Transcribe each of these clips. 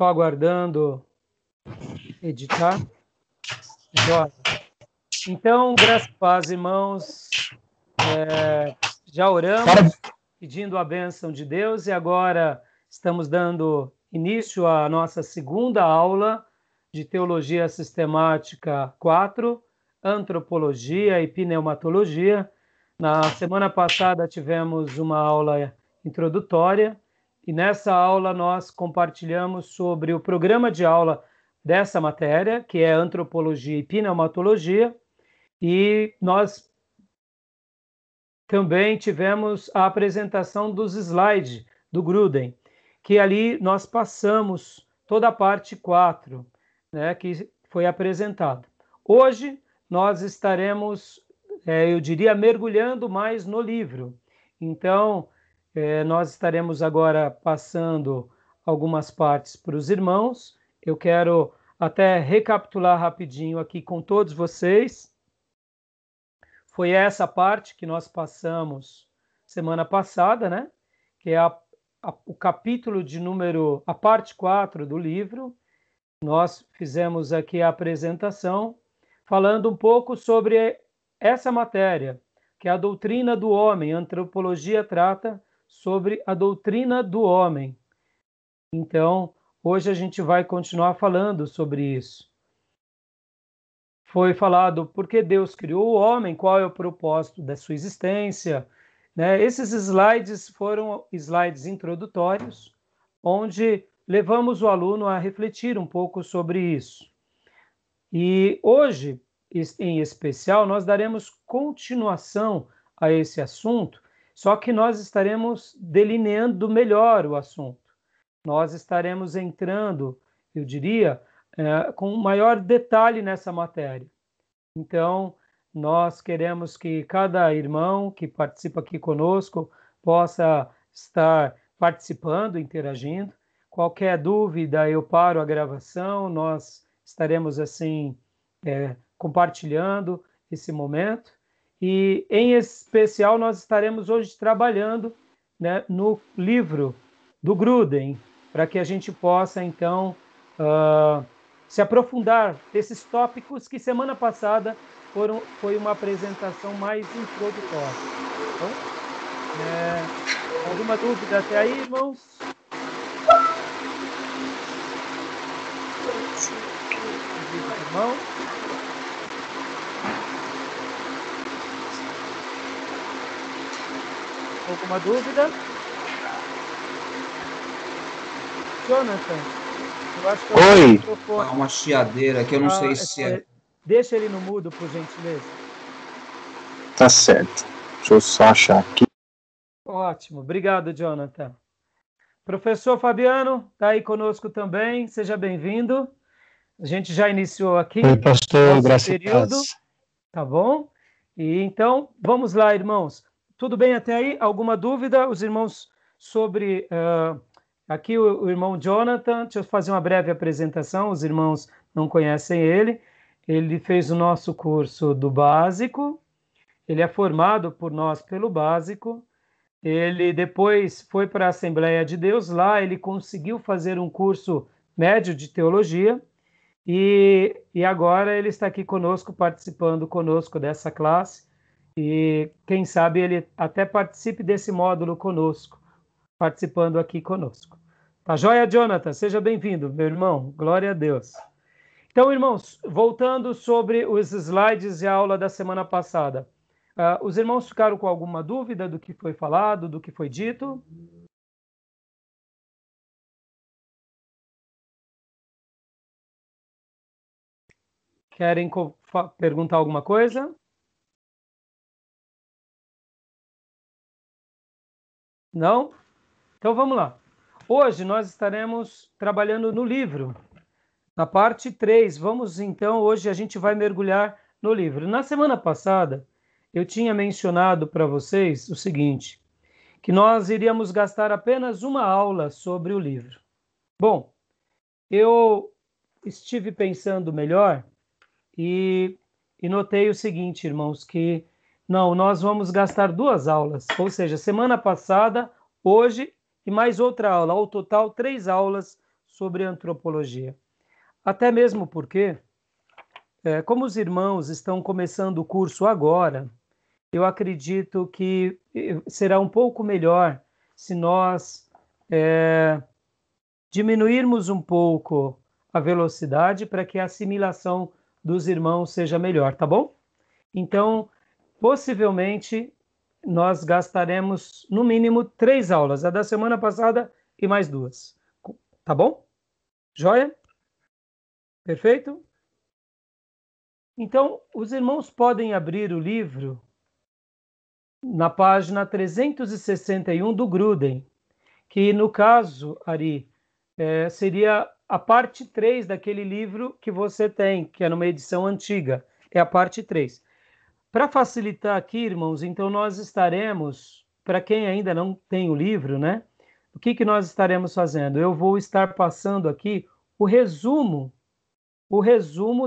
Só aguardando editar. Jóia. Então, graças a paz, irmãos, já oramos, pedindo a bênção de Deus, e agora estamos dando início à nossa segunda aula de Teologia Sistemática 4, Antropologia e Pneumatologia. Na semana passada tivemos uma aula introdutória, e nessa aula nós compartilhamos sobre o programa de aula dessa matéria, que é Antropologia e Pneumatologia, e nós também tivemos a apresentação dos slides do Gruden, que ali nós passamos toda a parte 4, né, que foi apresentada. Hoje nós estaremos, eu diria, mergulhando mais no livro. Então, nós estaremos agora passando algumas partes para os irmãos. Eu quero até recapitular rapidinho aqui com todos vocês. Foi essa parte que nós passamos semana passada, né? Que é o capítulo de número, a parte 4 do livro. Nós fizemos aqui a apresentação, falando um pouco sobre essa matéria, que é a doutrina do homem. A antropologia trata sobre a doutrina do homem. Então, hoje a gente vai continuar falando sobre isso. Foi falado por que Deus criou o homem, qual é o propósito da sua existência, né? Esses slides foram slides introdutórios, onde levamos o aluno a refletir um pouco sobre isso. E hoje, em especial, nós daremos continuação a esse assunto, só que nós estaremos delineando melhor o assunto. Nós estaremos entrando, eu diria, com maior detalhe nessa matéria. Então, nós queremos que cada irmão que participa aqui conosco possa estar participando, interagindo. Qualquer dúvida, eu paro a gravação, nós estaremos assim compartilhando esse momento. E, em especial, nós estaremos hoje trabalhando, né, no livro do Gruden, para que a gente possa, então, se aprofundar desses tópicos que semana passada foi uma apresentação mais introdutória. Então, alguma dúvida até aí, irmãos? Irmão? Alguma dúvida? Jonathan? Eu acho que Oi! Há uma chiadeira que eu não sei se é... Deixa ele no mudo, por gentileza. Tá certo. Deixa eu só achar aqui. Ótimo. Obrigado, Jonathan. Professor Fabiano, está aí conosco também. Seja bem-vindo. A gente já iniciou aqui. Oi, pastor. Graças a período. Deus. Tá bom? E então, vamos lá, irmãos. Tudo bem até aí? Alguma dúvida? Os irmãos sobre... aqui o irmão Jonathan, deixa eu fazer uma breve apresentação, os irmãos não conhecem ele. Ele fez o nosso curso do básico, ele é formado por nós pelo básico, ele depois foi para a Assembleia de Deus, lá ele conseguiu fazer um curso médio de teologia, e agora ele está aqui conosco, participando conosco dessa classe, e quem sabe ele até participe desse módulo conosco, participando aqui conosco. Tá joia, Jonathan? Seja bem-vindo, meu irmão. Glória a Deus. Então, irmãos, voltando sobre os slides e a aula da semana passada, os irmãos ficaram com alguma dúvida do que foi falado, do que foi dito? Querem perguntar alguma coisa? Não? Então, vamos lá. Hoje nós estaremos trabalhando no livro, na parte 3. Vamos, então, hoje a gente vai mergulhar no livro. Na semana passada, eu tinha mencionado para vocês o seguinte, que nós iríamos gastar apenas uma aula sobre o livro. Bom, eu estive pensando melhor e notei o seguinte, irmãos, que não, nós vamos gastar 2 aulas, ou seja, semana passada, hoje e mais outra aula, ao total 3 aulas sobre antropologia. Até mesmo porque, como os irmãos estão começando o curso agora, eu acredito que será um pouco melhor se nós diminuirmos um pouco a velocidade para que a assimilação dos irmãos seja melhor, tá bom? Então, possivelmente, nós gastaremos no mínimo 3 aulas, a da semana passada e mais 2. Tá bom? Joia? Perfeito? Então, os irmãos podem abrir o livro na página 361 do Grudem, que no caso, Ari, seria a parte 3 daquele livro que você tem, que é numa edição antiga. É a parte 3. Para facilitar aqui, irmãos, então nós estaremos, para quem ainda não tem o livro, né? O que nós estaremos fazendo? Eu vou estar passando aqui o resumo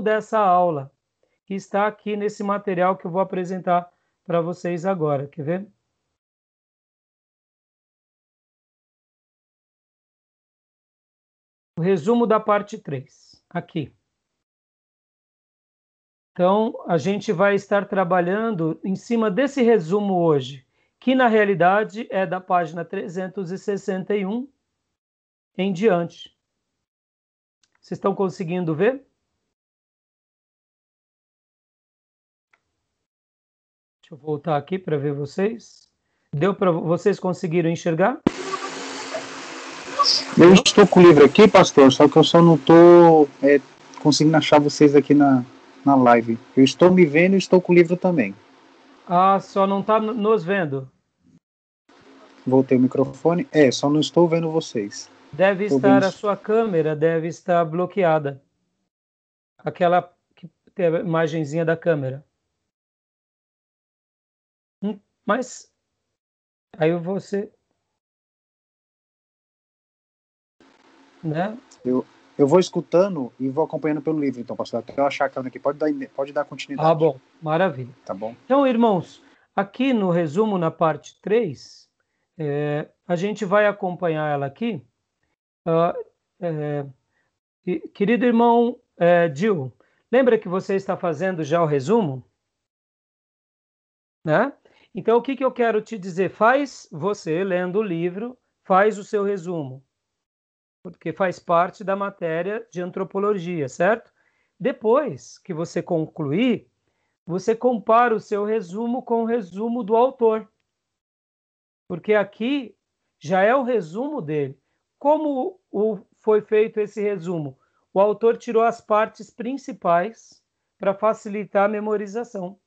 dessa aula, que está aqui nesse material que eu vou apresentar para vocês agora. Quer ver? O resumo da parte 3, aqui. Então, a gente vai estar trabalhando em cima desse resumo hoje, que na realidade é da página 361 em diante. Vocês estão conseguindo ver? Deixa eu voltar aqui para ver vocês. Deu para vocês conseguiram enxergar? Eu estou com o livro aqui, pastor, só que eu só não estou conseguindo achar vocês aqui na live. Eu estou me vendo e estou com o livro também. Ah, só não está nos vendo? Voltei o microfone. Só não estou vendo vocês. Deve estar, a sua câmera deve estar bloqueada. Aquela que tem a imagenzinha da câmera. Mas aí você, né? Eu vou escutando e vou acompanhando pelo livro, então, pastor. Até eu achar a câmera aqui. Pode dar continuidade. Ah, bom. Maravilha. Tá bom. Então, irmãos, aqui no resumo, na parte 3, a gente vai acompanhar ela aqui. Querido irmão Gil, lembra que você está fazendo já o resumo? Né? Então, o que eu quero te dizer? Faz você, lendo o livro, faz o seu resumo, porque faz parte da matéria de antropologia, certo? Depois que você concluir, você compara o seu resumo com o resumo do autor, porque aqui já é o resumo dele. Como foi feito esse resumo? O autor tirou as partes principais para facilitar a memorização.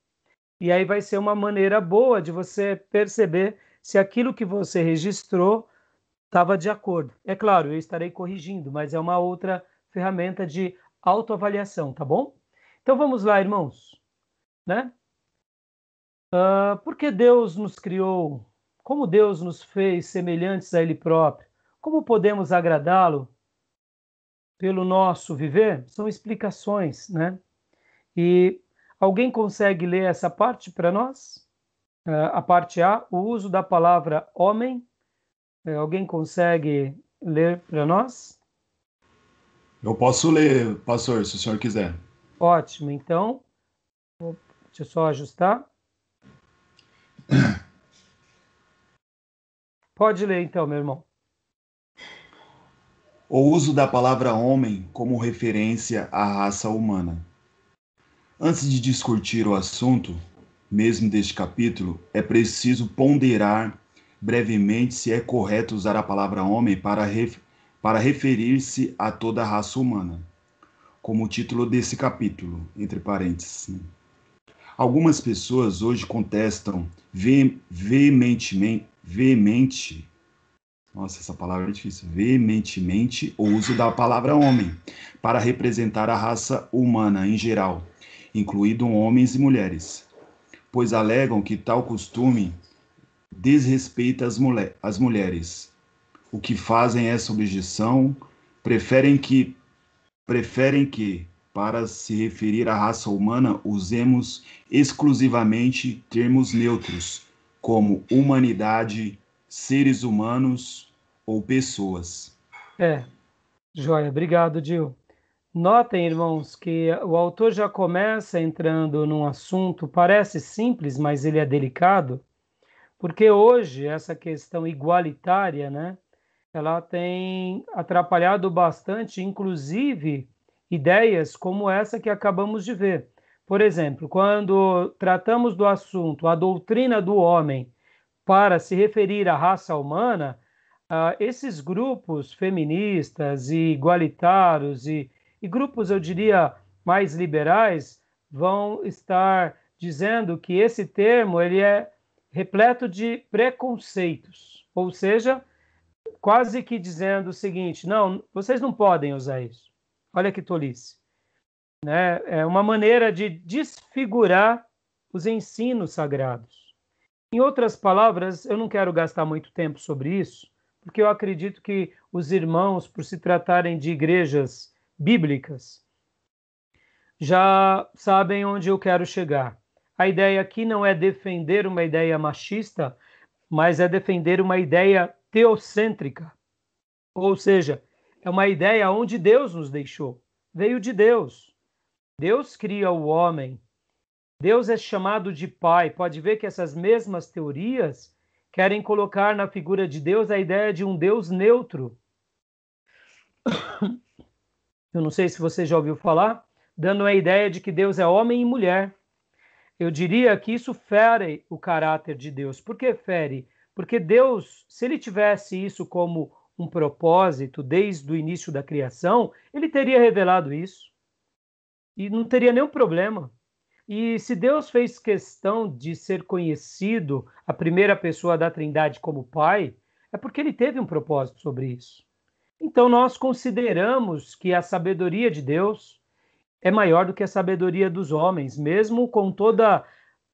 E aí vai ser uma maneira boa de você perceber se aquilo que você registrou estava de acordo. É claro, eu estarei corrigindo, mas é uma outra ferramenta de autoavaliação, tá bom? Então vamos lá, irmãos. Né? Por que Deus nos criou? Como Deus nos fez semelhantes a Ele próprio? Como podemos agradá-lo pelo nosso viver? São explicações, né? E alguém consegue ler essa parte para nós? A parte A, o uso da palavra homem. Alguém consegue ler para nós? Eu posso ler, pastor, se o senhor quiser. Ótimo, então, deixa eu só ajustar. Pode ler então, meu irmão. O uso da palavra homem como referência à raça humana. Antes de discutir o assunto, mesmo deste capítulo, é preciso ponderar brevemente se é correto usar a palavra homem para referir-se a toda a raça humana, como o título desse capítulo, entre parênteses. Algumas pessoas hoje contestam veementemente o uso da palavra homem para representar a raça humana em geral, incluindo homens e mulheres, pois alegam que tal costume desrespeita as mulheres. O que fazem essa objeção preferem que, para se referir à raça humana, usemos exclusivamente termos neutros, como humanidade, seres humanos ou pessoas. Joia, obrigado, Dil. Notem, irmãos, que o autor já começa entrando num assunto, parece simples, mas ele é delicado, porque hoje essa questão igualitária, né, ela tem atrapalhado bastante, inclusive ideias como essa que acabamos de ver. Por exemplo, quando tratamos do assunto a doutrina do homem para se referir à raça humana, esses grupos feministas e igualitários e grupos, eu diria, mais liberais, vão estar dizendo que esse termo ele é repleto de preconceitos, ou seja, quase que dizendo o seguinte: não, vocês não podem usar isso. Olha que tolice, né? É uma maneira de desfigurar os ensinos sagrados. Em outras palavras, eu não quero gastar muito tempo sobre isso, porque eu acredito que os irmãos, por se tratarem de igrejas bíblicas, já sabem onde eu quero chegar. A ideia aqui não é defender uma ideia machista, mas é defender uma ideia teocêntrica. Ou seja, é uma ideia onde Deus nos deixou. Veio de Deus. Deus cria o homem. Deus é chamado de Pai. Pode ver que essas mesmas teorias querem colocar na figura de Deus a ideia de um Deus neutro. Eu não sei se você já ouviu falar, dando a ideia de que Deus é homem e mulher. Eu diria que isso fere o caráter de Deus. Por que fere? Porque Deus, se ele tivesse isso como um propósito desde o início da criação, ele teria revelado isso. E não teria nenhum problema. E se Deus fez questão de ser conhecido, a primeira pessoa da Trindade, como Pai, é porque ele teve um propósito sobre isso. Então nós consideramos que a sabedoria de Deus é maior do que a sabedoria dos homens, mesmo com toda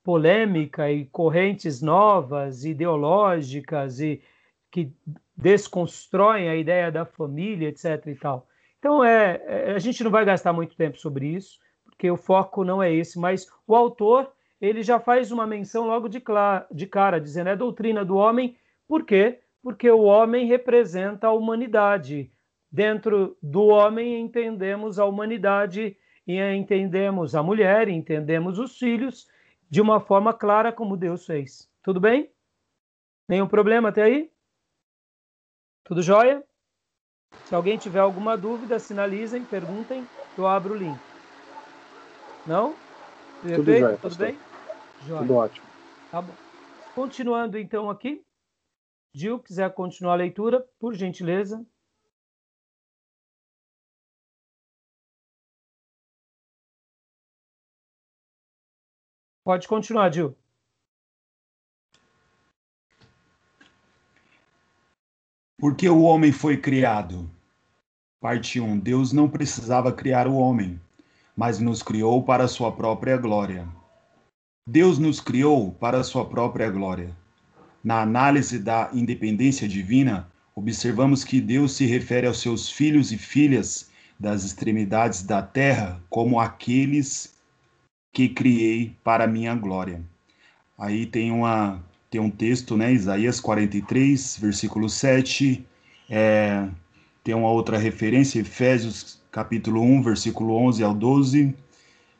polêmica e correntes novas, ideológicas e que desconstroem a ideia da família, etc. e tal. Então a gente não vai gastar muito tempo sobre isso, porque o foco não é esse, mas o autor ele já faz uma menção logo de cara, dizendo é doutrina do homem. Por quê? Porque o homem representa a humanidade. Dentro do homem entendemos a humanidade e entendemos a mulher, entendemos os filhos de uma forma clara como Deus fez. Tudo bem? Nenhum problema até aí? Tudo jóia? Se alguém tiver alguma dúvida, sinalizem, perguntem, eu abro o link. Não? Perfeito? Tudo jóia, Tudo pastor. bem? Jóia. Tudo ótimo. Tá bom. Continuando então aqui. Gil, quiser continuar a leitura, por gentileza. Pode continuar, Gil. Porque o homem foi criado. Parte 1. Deus não precisava criar o homem, mas nos criou para a sua própria glória. Deus nos criou para a sua própria glória. Na análise da independência divina, observamos que Deus se refere aos seus filhos e filhas das extremidades da terra como aqueles que criei para a minha glória. Aí tem um texto, né, Isaías 43, versículo 7, tem uma outra referência, Efésios capítulo 1, versículo 11 ao 12,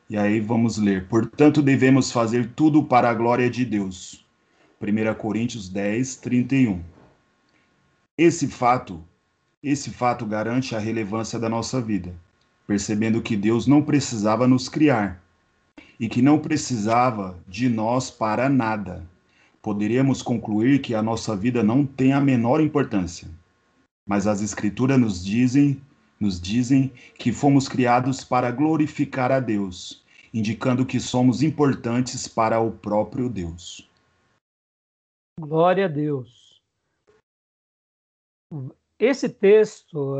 e aí vamos ler. Portanto, devemos fazer tudo para a glória de Deus. 1 Coríntios 10, 31. Esse fato garante a relevância da nossa vida, percebendo que Deus não precisava nos criar e que não precisava de nós para nada. Poderíamos concluir que a nossa vida não tem a menor importância. Mas as Escrituras nos dizem que fomos criados para glorificar a Deus, indicando que somos importantes para o próprio Deus. Glória a Deus. Esse texto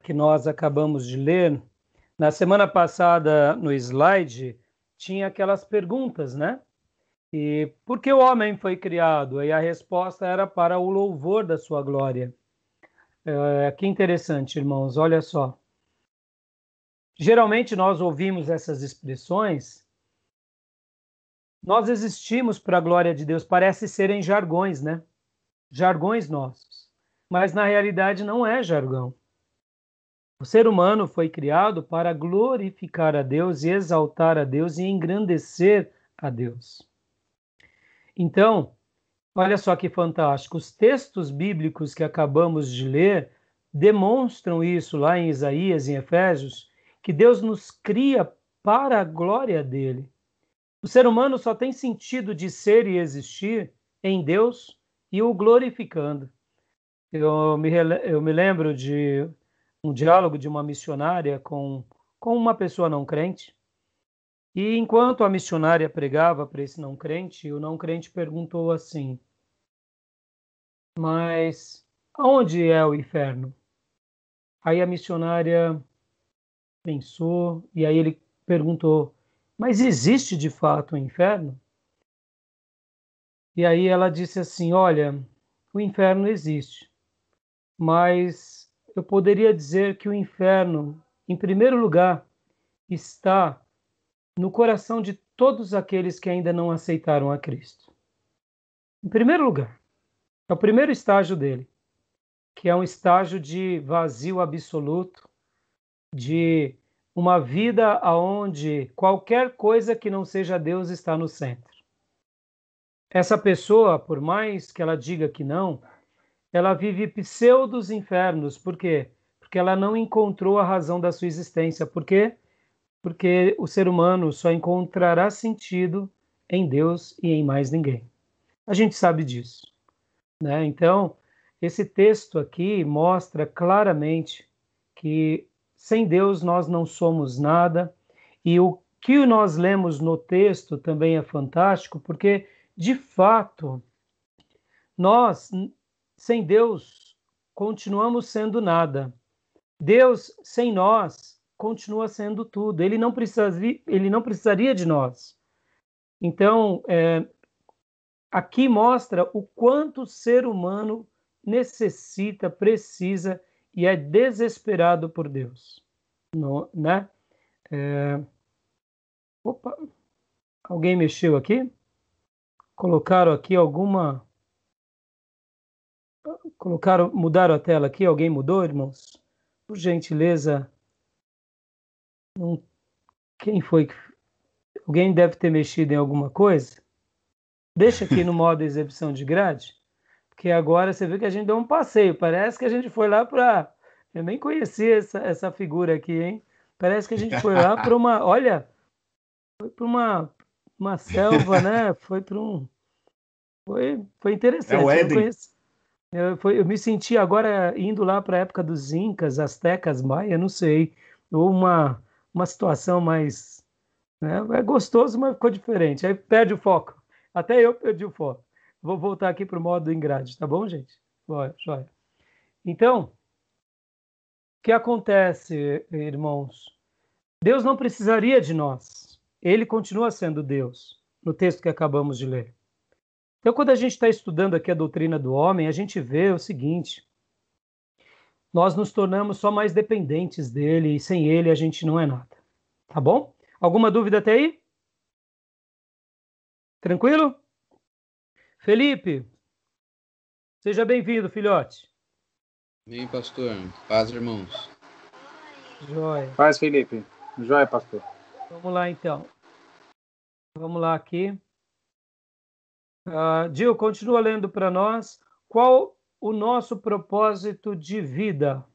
que nós acabamos de ler, na semana passada no slide, tinha aquelas perguntas, né? E por que o homem foi criado? E a resposta era para o louvor da sua glória. Que interessante, irmãos, olha só. Geralmente nós ouvimos essas expressões, nós existimos para a glória de Deus, parece serem jargões, né? Jargões nossos. Mas na realidade não é jargão. O ser humano foi criado para glorificar a Deus e exaltar a Deus e engrandecer a Deus. Então, olha só que fantástico, os textos bíblicos que acabamos de ler demonstram isso lá em Isaías e em Efésios, que Deus nos cria para a glória dele. O ser humano só tem sentido de ser e existir em Deus e o glorificando. Eu me lembro de um diálogo de uma missionária com uma pessoa não crente, e enquanto a missionária pregava para esse não crente, o não crente perguntou assim: mas aonde é o inferno? Aí a missionária pensou, e aí ele perguntou: mas existe de fato o inferno? E aí ela disse assim: olha, o inferno existe, mas eu poderia dizer que o inferno, em primeiro lugar, está no coração de todos aqueles que ainda não aceitaram a Cristo. Em primeiro lugar, é o primeiro estágio dele, que é um estágio de vazio absoluto, de uma vida onde qualquer coisa que não seja Deus está no centro. Essa pessoa, por mais que ela diga que não, ela vive pseudos infernos. Por quê? Porque ela não encontrou a razão da sua existência. Por quê? Porque o ser humano só encontrará sentido em Deus e em mais ninguém. A gente sabe disso, né? Então, esse texto aqui mostra claramente que sem Deus nós não somos nada, e o que nós lemos no texto também é fantástico, porque, de fato, nós, sem Deus, continuamos sendo nada. Deus, sem nós, continua sendo tudo. Ele não precisaria de nós. Então, aqui mostra o quanto o ser humano necessita, precisa e é desesperado por Deus. Né? Opa, alguém mexeu aqui? Colocaram aqui alguma... mudaram a tela aqui? Alguém mudou, irmãos? Por gentileza, quem foi que... Alguém deve ter mexido em alguma coisa? Deixa aqui no modo exibição de grade, porque agora você vê que a gente deu um passeio. Parece que a gente foi lá para... Eu nem conhecia essa figura aqui, hein? Parece que a gente foi lá para uma... Olha, foi para uma selva, né? Foi para um... Foi interessante. É o Eu não Éden. conheci. Eu me senti agora indo lá para a época dos Incas, Astecas, Maia, não sei. Ou uma situação mais... Né? É gostoso, mas ficou diferente. Aí perde o foco. Até eu perdi o foco. Vou voltar aqui para o modo em grade, tá bom, gente? Joia. Então, o que acontece, irmãos? Deus não precisaria de nós. Ele continua sendo Deus, no texto que acabamos de ler. Então, quando a gente está estudando aqui a doutrina do homem, a gente vê o seguinte: nós nos tornamos só mais dependentes dele, e sem ele a gente não é nada. Tá bom? Alguma dúvida até aí? Tranquilo? Felipe, seja bem-vindo, filhote. Bem, pastor. Paz, irmãos. Joia. Paz, Felipe. Joia, pastor. Vamos lá, então. Vamos lá aqui. Gil, continua lendo para nós. Qual o nosso propósito de vida?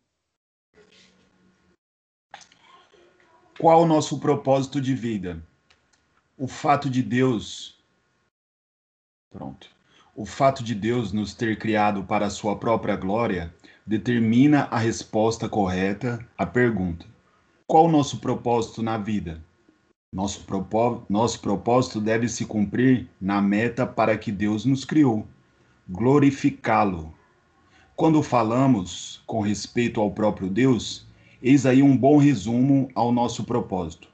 Qual o nosso propósito de vida? O fato de Deus nos ter criado para a sua própria glória determina a resposta correta à pergunta: qual o nosso propósito na vida? Nosso propósito deve se cumprir na meta para que Deus nos criou, glorificá-lo. Quando falamos com respeito ao próprio Deus, eis aí um bom resumo ao nosso propósito.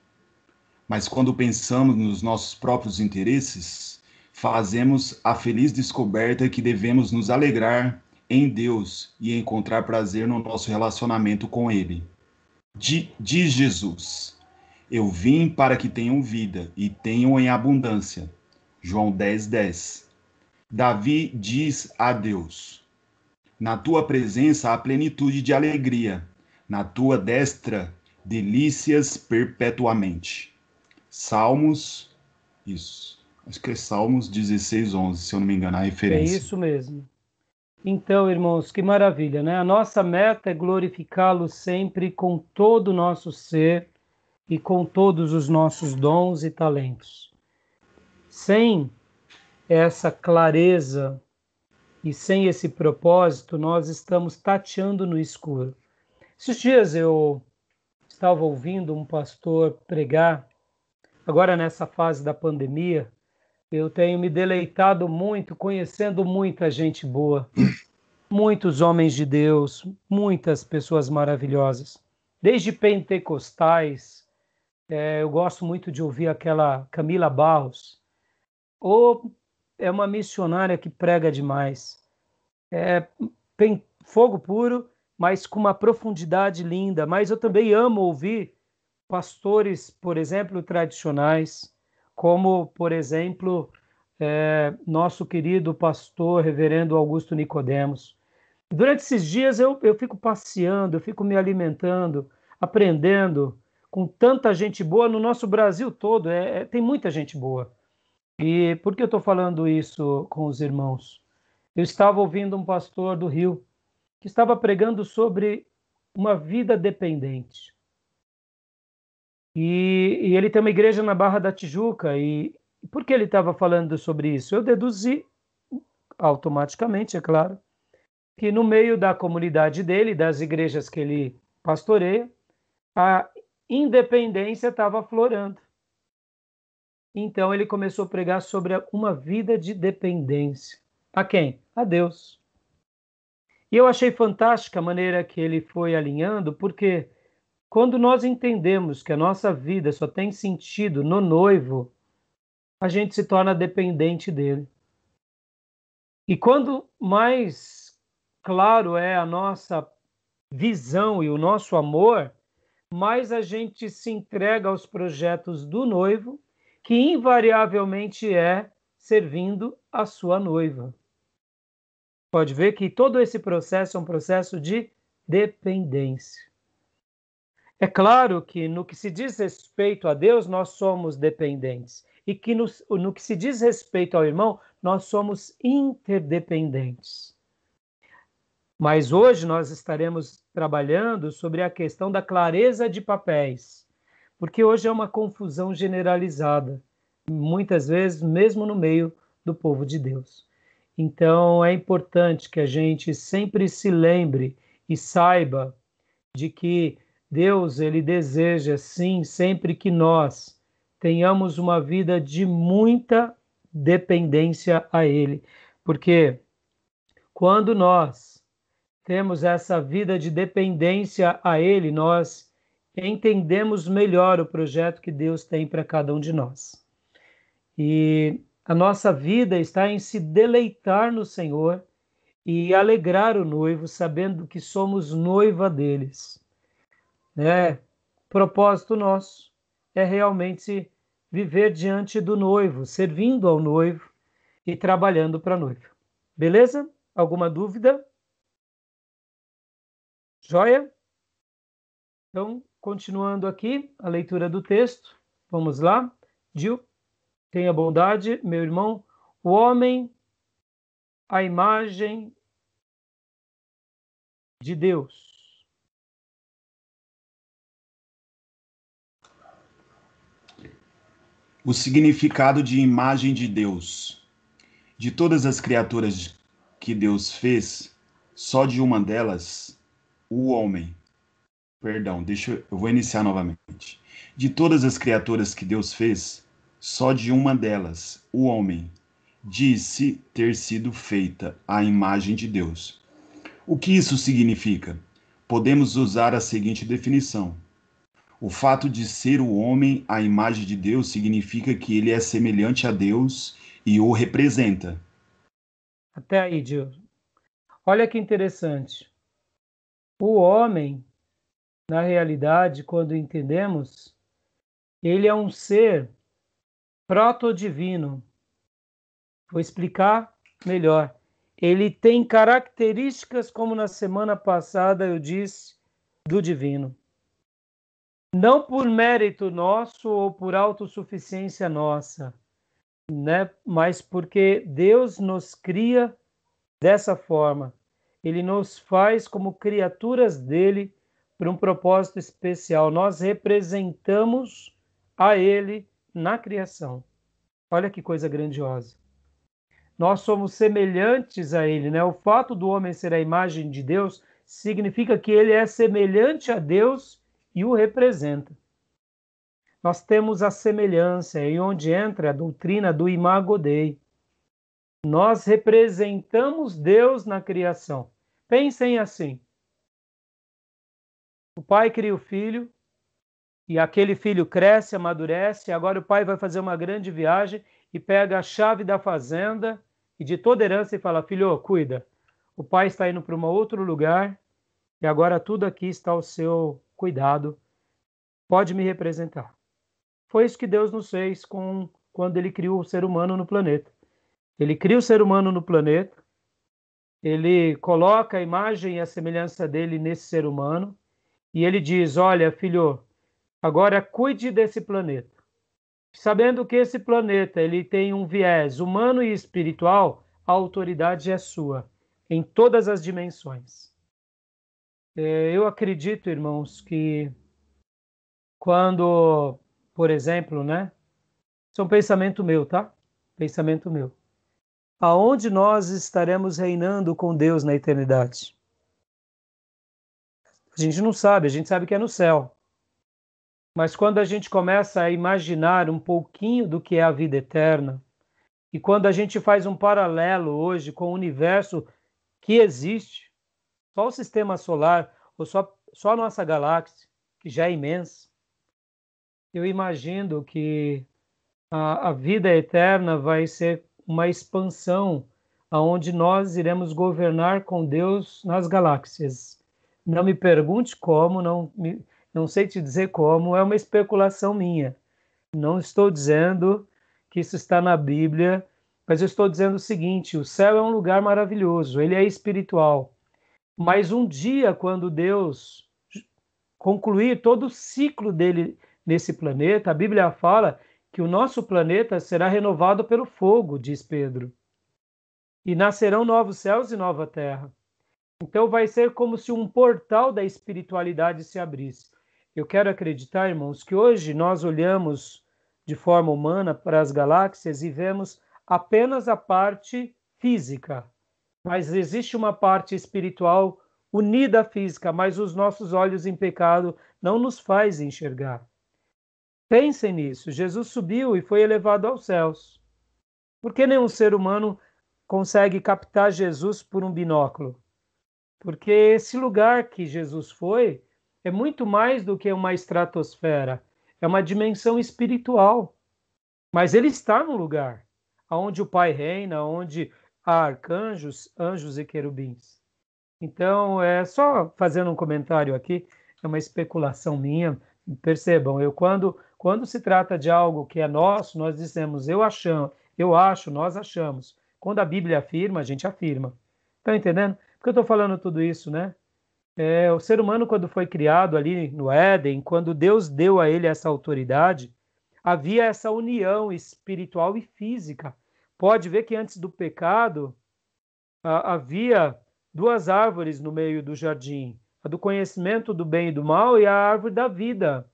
Mas quando pensamos nos nossos próprios interesses, fazemos a feliz descoberta que devemos nos alegrar em Deus e encontrar prazer no nosso relacionamento com Ele. Diz Jesus: eu vim para que tenham vida e tenham em abundância. João 10:10. Davi diz a Deus: na tua presença há plenitude de alegria, Na tua destra, delícias perpetuamente. Salmos, isso. Acho que é Salmos 16:11, se eu não me engano, a É referência. isso mesmo. Então, irmãos, que maravilha, né? A nossa meta é glorificá-lo sempre com todo o nosso ser e com todos os nossos dons e talentos. Sem essa clareza e sem esse propósito, nós estamos tateando no escuro. Esses dias eu estava ouvindo um pastor pregar, agora nessa fase da pandemia, eu tenho me deleitado muito, conhecendo muita gente boa, muitos homens de Deus, muitas pessoas maravilhosas, desde pentecostais. Eu gosto muito de ouvir aquela Camila Barros, ou é uma missionária que prega demais. Tem fogo puro, mas com uma profundidade linda. Mas eu também amo ouvir pastores, por exemplo, tradicionais, como, por exemplo, nosso querido pastor, reverendo Augusto Nicodemos. Durante esses dias eu fico passeando, eu fico me alimentando, aprendendo com tanta gente boa no nosso Brasil todo. Tem muita gente boa. E por que eu estou falando isso com os irmãos? Eu estava ouvindo um pastor do Rio que estava pregando sobre uma vida dependente. E ele tem uma igreja na Barra da Tijuca. E por que ele estava falando sobre isso? Eu deduzi automaticamente, é claro, que no meio da comunidade dele, das igrejas que ele pastoreia, a independência estava aflorando. Então ele começou a pregar sobre uma vida de dependência. A quem? A Deus. E eu achei fantástica a maneira que ele foi alinhando, porque quando nós entendemos que a nossa vida só tem sentido no noivo, a gente se torna dependente dele. E quando mais claro é a nossa visão e o nosso amor, mais a gente se entrega aos projetos do noivo, que invariavelmente é servindo a sua noiva. Pode ver que todo esse processo é um processo de dependência. É claro que no que se diz respeito a Deus, nós somos dependentes. E que no que se diz respeito ao irmão, nós somos interdependentes. Mas hoje nós estaremos trabalhando sobre a questão da clareza de papéis, porque hoje é uma confusão generalizada, muitas vezes mesmo no meio do povo de Deus. Então é importante que a gente sempre se lembre e saiba de que Deus, ele deseja sim sempre que nós tenhamos uma vida de muita dependência a ele, porque quando nós temos essa vida de dependência a Ele, nós entendemos melhor o projeto que Deus tem para cada um de nós. E a nossa vida está em se deleitar no Senhor e alegrar o noivo, sabendo que somos noiva deles. Propósito nosso é realmente viver diante do noivo, servindo ao noivo e trabalhando para a noiva. Beleza? Alguma dúvida? Joia? Então, continuando aqui a leitura do texto, vamos lá. Gil, tenha bondade, meu irmão. O homem, a imagem de Deus. O significado de imagem de Deus. De todas as criaturas que Deus fez, só de uma delas, o homem. Perdão, eu vou iniciar novamente. De todas as criaturas que Deus fez, só de uma delas, o homem, disse ter sido feita a imagem de Deus. O que isso significa? Podemos usar a seguinte definição: o fato de ser o homem a imagem de Deus significa que ele é semelhante a Deus e o representa. Até aí, Gil. Olha que interessante. O homem, na realidade, quando entendemos, ele é um ser proto-divino. Vou explicar melhor. Ele tem características, como na semana passada eu disse, do divino. Não por mérito nosso ou por autossuficiência nossa, né? Mas porque Deus nos cria dessa forma. Ele nos faz como criaturas dele para um propósito especial. Nós representamos a ele na criação. Olha que coisa grandiosa. Nós somos semelhantes a ele, né? O fato do homem ser a imagem de Deus significa que ele é semelhante a Deus e o representa. Nós temos a semelhança, e onde entra a doutrina do Imago Dei. Nós representamos Deus na criação. Pensem assim. O pai cria o filho, e aquele filho cresce, amadurece, e agora o pai vai fazer uma grande viagem e pega a chave da fazenda e de toda herança e fala: filho, cuida. O pai está indo para um outro lugar e agora tudo aqui está ao seu cuidado. Pode me representar. Foi isso que Deus nos fez quando ele criou o ser humano no planeta. Ele cria o ser humano no planeta, ele coloca a imagem e a semelhança dele nesse ser humano, e ele diz: olha, filho, agora cuide desse planeta. Sabendo que esse planeta ele tem um viés humano e espiritual, a autoridade é sua, em todas as dimensões. Eu acredito, irmãos, que quando, por exemplo, né? Isso é um pensamento meu, tá? Pensamento meu. Aonde nós estaremos reinando com Deus na eternidade? A gente não sabe, a gente sabe que é no céu. Mas quando a gente começa a imaginar um pouquinho do que é a vida eterna, e quando a gente faz um paralelo hoje com o universo que existe, só o sistema solar, ou só a nossa galáxia, que já é imensa, eu imagino que a vida eterna vai ser uma expansão aonde nós iremos governar com Deus nas galáxias. Não me pergunte como, não sei te dizer como, é uma especulação minha. Não estou dizendo que isso está na Bíblia, mas eu estou dizendo o seguinte: o céu é um lugar maravilhoso, ele é espiritual. Mas um dia, quando Deus concluir todo o ciclo dele nesse planeta, a Bíblia fala que o nosso planeta será renovado pelo fogo, diz Pedro. E nascerão novos céus e nova terra. Então vai ser como se um portal da espiritualidade se abrisse. Eu quero acreditar, irmãos, que hoje nós olhamos de forma humana para as galáxias e vemos apenas a parte física. Mas existe uma parte espiritual unida à física, mas os nossos olhos em pecado não nos faz enxergar. Pensem nisso. Jesus subiu e foi elevado aos céus. Por que nenhum ser humano consegue captar Jesus por um binóculo? Porque esse lugar que Jesus foi é muito mais do que uma estratosfera. É uma dimensão espiritual. Mas ele está no lugar onde o Pai reina, onde há arcanjos, anjos e querubins. Então, só fazendo um comentário aqui, é uma especulação minha. Percebam, quando se trata de algo que é nosso, nós dizemos eu acho, nós achamos. Quando a Bíblia afirma, a gente afirma. Estão entendendo? Por que eu estou falando tudo isso, né? O ser humano, quando foi criado ali no Éden, quando Deus deu a ele essa autoridade, havia essa união espiritual e física. Pode ver que antes do pecado, havia duas árvores no meio do jardim. A do conhecimento do bem e do mal e a árvore da vida.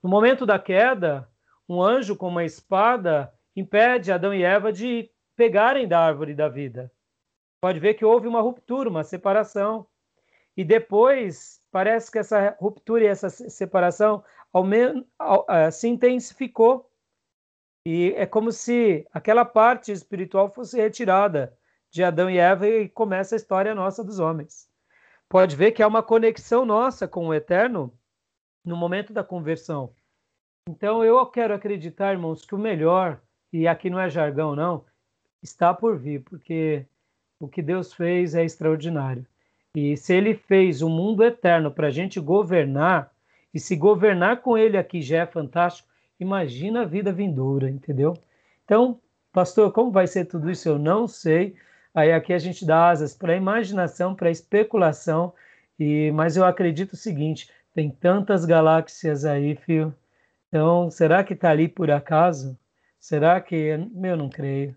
No momento da queda, um anjo com uma espada impede Adão e Eva de pegarem da árvore da vida. Pode ver que houve uma ruptura, uma separação. E depois, parece que essa ruptura e essa separação se intensificou. E é como se aquela parte espiritual fosse retirada de Adão e Eva e começa a história nossa dos homens. Pode ver que há uma conexão nossa com o Eterno no momento da conversão. Então eu quero acreditar, irmãos, que o melhor, e aqui não é jargão não, está por vir, porque o que Deus fez é extraordinário. E se Ele fez um mundo eterno para a gente governar, e se governar com Ele aqui já é fantástico, imagina a vida vindoura, entendeu? Então, pastor, como vai ser tudo isso? Eu não sei. Aí aqui a gente dá asas para a imaginação, para a especulação, Mas eu acredito o seguinte, tem tantas galáxias aí, filho. Então, será que está ali por acaso? Será que... Eu não creio.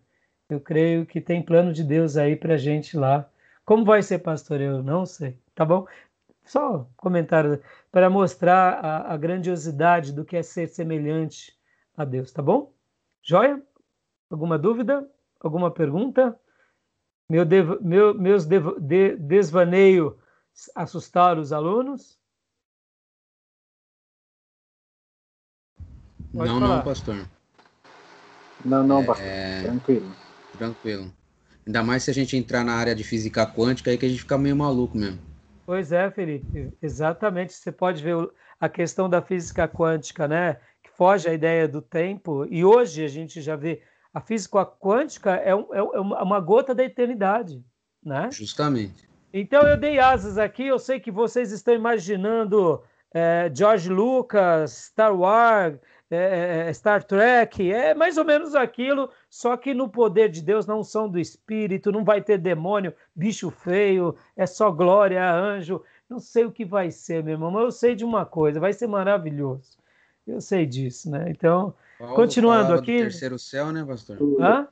Eu creio que tem plano de Deus aí para a gente lá. Como vai ser, pastor? Eu não sei. Tá bom? Só comentário para mostrar a grandiosidade do que é ser semelhante a Deus. Tá bom? Joia? Alguma dúvida? Alguma pergunta? Meus desvaneio assustaram os alunos? Pode Não, falar. pastor. Não, pastor. Tranquilo. Tranquilo. Ainda mais se a gente entrar na área de física quântica, aí que a gente fica meio maluco mesmo. Pois é, Felipe, exatamente. Você pode ver a questão da física quântica, né? Que foge à ideia do tempo, e hoje a gente já vê a física quântica é uma gota da eternidade, né? Justamente. Então eu dei asas aqui, eu sei que vocês estão imaginando George Lucas, Star Wars, Star Trek, é mais ou menos aquilo, só que no poder de Deus, na unção do Espírito, não vai ter demônio, bicho feio, é só glória, anjo. Não sei o que vai ser, meu irmão, mas eu sei de uma coisa, vai ser maravilhoso. Eu sei disso, né? Então, Paulo continuando falava do aqui. terceiro céu, né, pastor? Hã?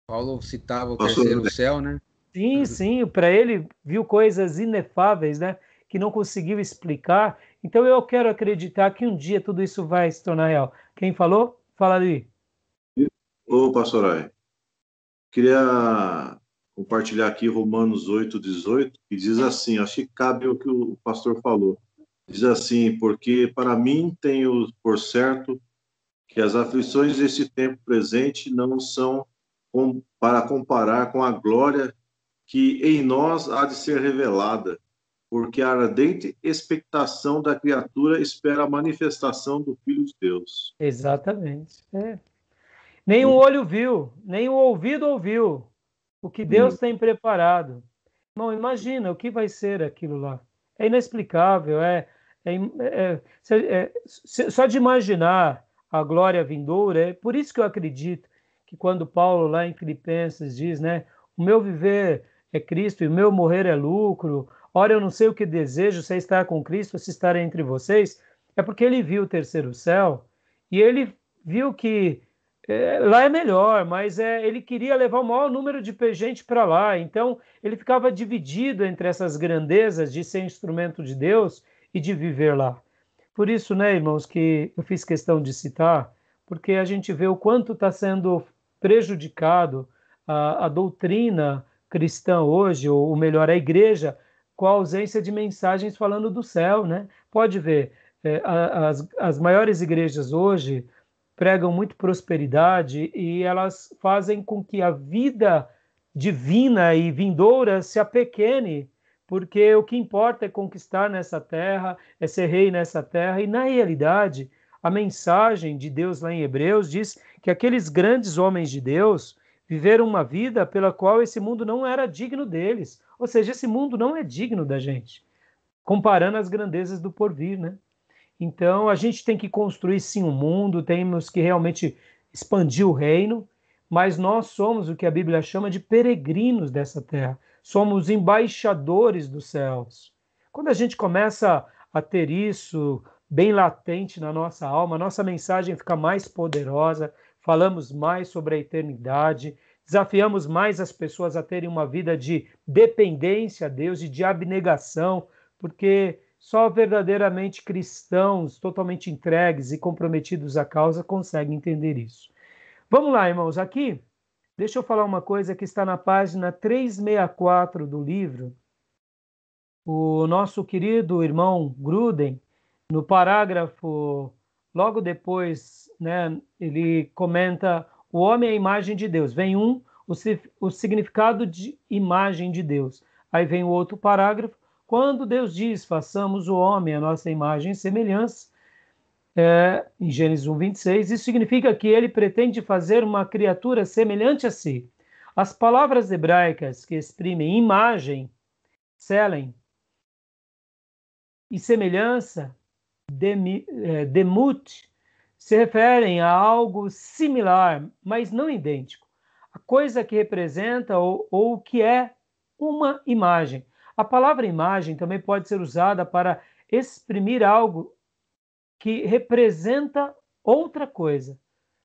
Paulo citava o Pastor terceiro André. céu, né? Sim, sim, para ele viu coisas inefáveis, né? Que não conseguiu explicar. Então eu quero acreditar que um dia tudo isso vai se tornar real. Quem falou? Fala ali. Ô, pastor Ai, queria compartilhar aqui Romanos 8:18, que diz assim, acho que cabe o que o pastor falou. Diz assim, porque para mim tenho por certo que as aflições desse tempo presente não são para comparar com a glória que em nós há de ser revelada, porque a ardente expectação da criatura espera a manifestação do Filho de Deus. Exatamente. Nem o olho viu, nem o ouvido ouviu o que Deus tem preparado. Não, imagina o que vai ser aquilo lá. É inexplicável, só de imaginar a glória vindoura. É por isso que eu acredito que quando Paulo lá em Filipenses diz, né, o meu viver é Cristo e o meu morrer é lucro. Ora, eu não sei o que desejo, se é estar com Cristo ou se estar entre vocês. É porque ele viu o terceiro céu e ele viu que lá é melhor, mas ele queria levar o maior número de gente para lá. Então, ele ficava dividido entre essas grandezas de ser instrumento de Deus e de viver lá. Por isso, né, irmãos, que eu fiz questão de citar, porque a gente vê o quanto está sendo prejudicado a doutrina cristã hoje, ou melhor, a igreja, com a ausência de mensagens falando do céu, né? Pode ver, as maiores igrejas hoje pregam muito prosperidade e elas fazem com que a vida divina e vindoura se apequene, porque o que importa é conquistar nessa terra, é ser rei nessa terra, e na realidade, a mensagem de Deus lá em Hebreus diz que aqueles grandes homens de Deus viveram uma vida pela qual esse mundo não era digno deles, ou seja, esse mundo não é digno da gente, comparando as grandezas do porvir, né? Então, a gente tem que construir sim um mundo, temos que realmente expandir o reino, mas nós somos o que a Bíblia chama de peregrinos dessa terra. Somos embaixadores dos céus. Quando a gente começa a ter isso bem latente na nossa alma, nossa mensagem fica mais poderosa, falamos mais sobre a eternidade, desafiamos mais as pessoas a terem uma vida de dependência a Deus e de abnegação, porque só verdadeiramente cristãos, totalmente entregues e comprometidos à causa, conseguem entender isso. Vamos lá, irmãos. Aqui, deixa eu falar uma coisa que está na página 364 do livro. O nosso querido irmão Gruden, no parágrafo, logo depois, né, ele comenta o homem é a imagem de Deus. Vem o significado de imagem de Deus. Aí vem o outro parágrafo, quando Deus diz, façamos o homem a nossa imagem e semelhança, em Gênesis 1:26, isso significa que ele pretende fazer uma criatura semelhante a si. As palavras hebraicas que exprimem imagem, selem, e semelhança, demut, se referem a algo similar, mas não idêntico. A coisa que representa ou que é uma imagem. A palavra imagem também pode ser usada para exprimir algo que representa outra coisa,